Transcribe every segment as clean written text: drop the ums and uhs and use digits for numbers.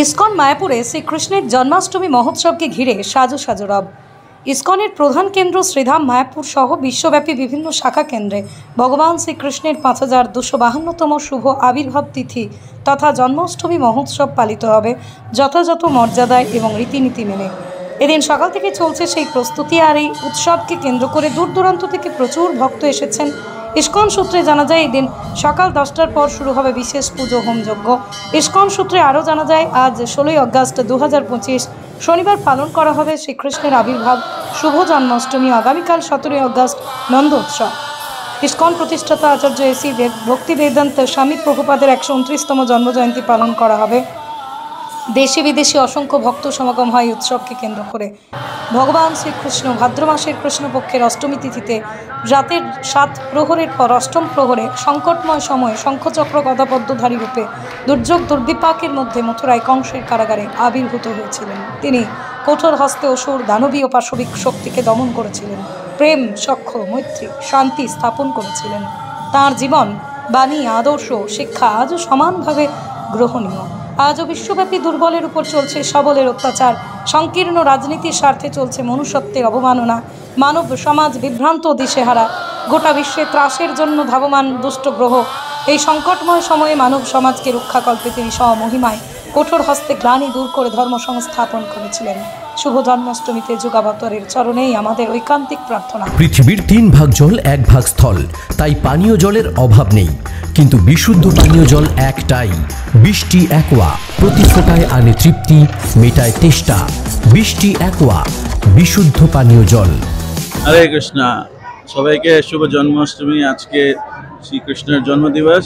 ISKCON মায়াপুরে শ্রীকৃষ্ণের জন্মাষ্টমী মহোৎসবকে ঘিরে সাজো সাজো রব। ইসকনের প্রধান কেন্দ্র শ্রীধাম মায়াপুর সহ বিশ্বব্যাপী বিভিন্ন শাখা কেন্দ্রে ভগবান শ্রীকৃষ্ণের 5252তম শুভ আবির্ভাব তিথি তথা জন্মাষ্টমী মহোৎসব পালিত হবে যথাযথ মর্যাদায় এবং রীতিনীতি মেনে। এদিন সকাল থেকে চলছে সেই প্রস্তুতি। আর এই উৎসবকে কেন্দ্র করে দূর দূরান্ত থেকে প্রচুর ভক্ত এসেছেন। ইসকন সূত্রে জানা যায় এদিন সকাল 10টার পর শুরু হবে বিশেষ পুজো হোমযজ্ঞ। ইসকন সূত্রে আরও জানা যায় আজ 16ই আগস্ট 2025 শনিবার পালন করা হবে শ্রীকৃষ্ণের আবির্ভাব শুভ জন্মাষ্টমী। আগামীকাল 17ই আগস্ট নন্দ উৎসব। ইসকন প্রতিষ্ঠাতা আচার্য এসি ভক্তি বেদান্ত স্বামী প্রভুপাদের 129তম জন্মজয়ন্তী পালন করা হবে। দেশি বিদেশি অসংখ্য ভক্ত সমাগম হয় উৎসবকে কেন্দ্র করে। ভগবান শ্রীকৃষ্ণ ভাদ্র মাসের কৃষ্ণপক্ষের অষ্টমী তিথিতে রাতের 7 প্রহরের পর অষ্টম প্রহরে সংকটময় সময়ে শঙ্খচক্র গদাপদ্মধারী রূপে দুর্যোগ দুর্বিপাকের মধ্যে মথুরায় কংসের কারাগারে আবির্ভূত হয়েছিলেন। তিনি কঠোর হস্তে অসুর দানবীয় পাশবিক শক্তিকে দমন করেছিলেন, প্রেম সখ্য মৈত্রী শান্তি স্থাপন করেছিলেন। তাঁর জীবন বাণী আদর্শ শিক্ষা আজও সমানভাবে গ্রহণীয়। আজও বিশ্বব্যাপী দুর্বলের উপর চলছে সবলের অত্যাচার, সংকীর্ণ রাজনীতির স্বার্থে চলছে মনুষ্যত্বের অবমাননা, মানব সমাজ বিভ্রান্ত দিশেহারা, গোটা বিশ্বে ত্রাসের জন্য ধাবমান দুষ্ট গ্রহ। এই সংকটময় সময়ে মানব সমাজকে রক্ষাকল্পে তিনি স্বমহিমায় কঠোর হস্তে গ্লানি দূর করে ধর্ম সংস্থাপন করেছিলেন। শুভ জন্মাষ্টমীতে যুগাবতারের চরণেই আমাদের ঐকান্তিক প্রার্থনা। পৃথিবীর 3 ভাগ জল 1 ভাগ স্থল, তাই পানীয় জলের অভাব নেই। কিন্তু বিশুদ্ধ পানীয় জল একটাই, বৃষ্টি অ্যাকোয়া। প্রতি ফোঁটায় আনে তৃপ্তি, মেটায় তেষ্টা। বৃষ্টি অ্যাকোয়া, বিশুদ্ধ পানীয় জল। হরে কৃষ্ণ, সবাইকে শুভ জন্মাষ্টমী। আজকে শ্রীকৃষ্ণের জন্মদিবস,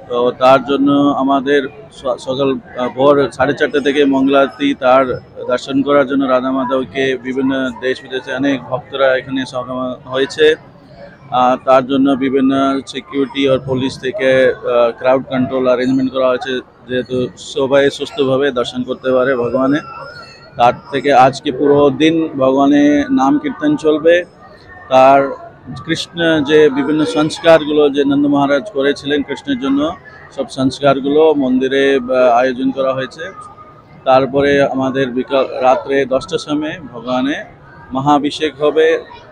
তো তার জন্য আমাদের সকাল ভোর 4:30 থেকে মঙ্গলারতি তার দর্শন করার জন্য রাধা মাধবকে বিভিন্ন দেশ বিদেশে অনেক ভক্তরা এখানে সমাগম হয়েছে। তার জন্য বিভিন্ন সিকিউরিটি আর পুলিশ থেকে ক্রাউড কন্ট্রোল অ্যারেঞ্জমেন্ট করা হয়েছে, যেহেতু সবাই সুস্থভাবে দর্শন করতে পারে ভগবানের। তার থেকে আজকে পুরো দিন ভগবানের নাম কীর্তন চলবে। তার কৃষ্ণ যে বিভিন্ন সংস্কারগুলো যে নন্দ মহারাজ করেছিলেন কৃষ্ণের জন্য, সব সংস্কারগুলো মন্দিরে আয়োজন করা হয়েছে। তারপরে আমাদের রাত্রে 10টার সময় ভগবানের মহাভিষেক হবে।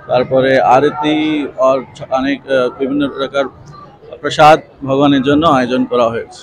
তারপরে আরতি আর অনেক বিভিন্ন প্রকার প্রসাদ ভগবানের জন্য আয়োজন করা হয়েছে।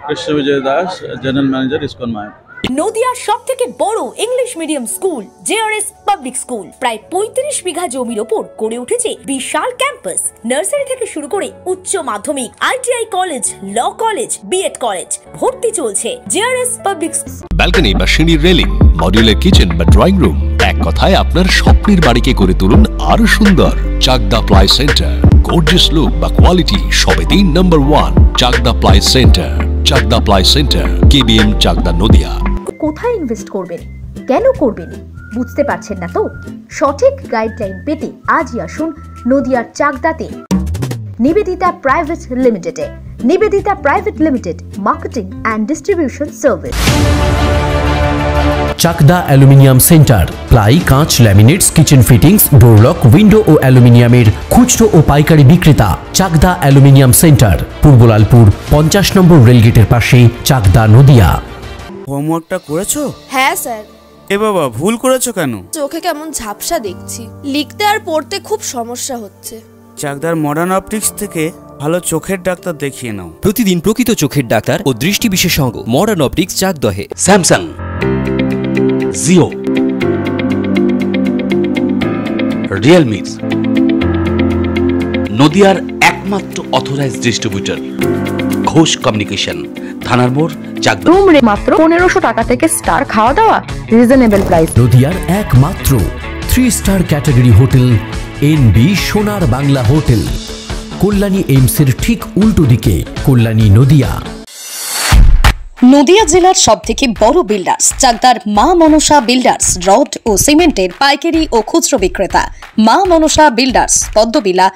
Krishna Vijay Das, general manager, ISKCON Mayapur. নদিয়ার সবথেকে বড় English medium school JRS public school প্রায় 35 বিঘা জমির ওপর গড়ে উঠেছে বিশাল ক্যাম্পাস। নার্সারি থেকে শুরু করে উচ্চ মাধ্যমিক, ITI college, law college, BEd college ভর্তি চলছে জেআরএস পাবলিক। ব্যালকনি বা সিঁড়ির রেলিং, মডিউলার কিচেন বা ড্রয়িং রুম, এক কথায় আপনার স্বপ্নের বাড়িকে করে তুলুন আরো সুন্দর। Chakdah ply centre, gorgeous look বা কোয়ালিটি সবেতেই number 1। Chakdah ply centre, Chakdah ply centre, KBM, Chakdah, Nadia. কোথায় ইনভেস্ট করবেন, কেন করবেন বুঝতে পারছেন না তো? সঠিক গাইডলাইন পেতে আজই আসুন নদিয়ার চাকদাতে নিবেদিতা প্রাইভেট লিমিটেডে। Nivedita private limited, marketing and distribution service. Chakdah aluminium centre, ply, কাঁচ, laminates, kitchen fittings, door lock, window ও অ্যালুমিনিয়ামের খুচরো ও পাইকারি বিক্রেতা। Chakdah aluminium centre, Purbalalpur 50 number রেলগেটের পাশে, চাকদা, নদিয়া। হোমওয়ার্কটা করেছো? হ্যাঁ স্যার। এ বাবা, ভুল করেছো কেন? চোখে কেমন ঝাপসা দেখছি, লিখতে আর পড়তে খুব সমস্যা হচ্ছে। চাকদার মডার্ন অপটিক্স থেকে ভালো চোখের ডাক্তার দেখিয়ে নাও। প্রতিদিন প্রকৃত চোখের ডাক্তার ও দৃষ্টি বিশেষজ্ঞ মডার্ন অপটিক্স, চাকদহে। স্যামসাং, জিও, রিয়েলমি, নদিয়ার একমাত্র অথরাইজড ডিস্ট্রিবিউটর ঘোষ কমিউনিকেশন, থানার মোড়, চাকদা। রুম রে মাত্র 1500 টাকা থেকে স্টার, খাওয়া দাওয়া রিজনেবল প্রাইস। নদিয়ার একমাত্র 3 স্টার ক্যাটাগরি হোটেল এনবি সোনার বাংলা হোটেল, কল্যাণী এইমসের ঠিক উল্টো দিকে, কল্যাণী, নদিয়া। নদিয়া জেলার সবথেকে বড় বিল্ডার্স চাকদার মা মনসা বিল্ডার্স, রড ও সিমেন্টের পাইকারি ও খুচরো বিক্রেতা। মা মনসা বিল্ডার্স, পদ্মবিলা।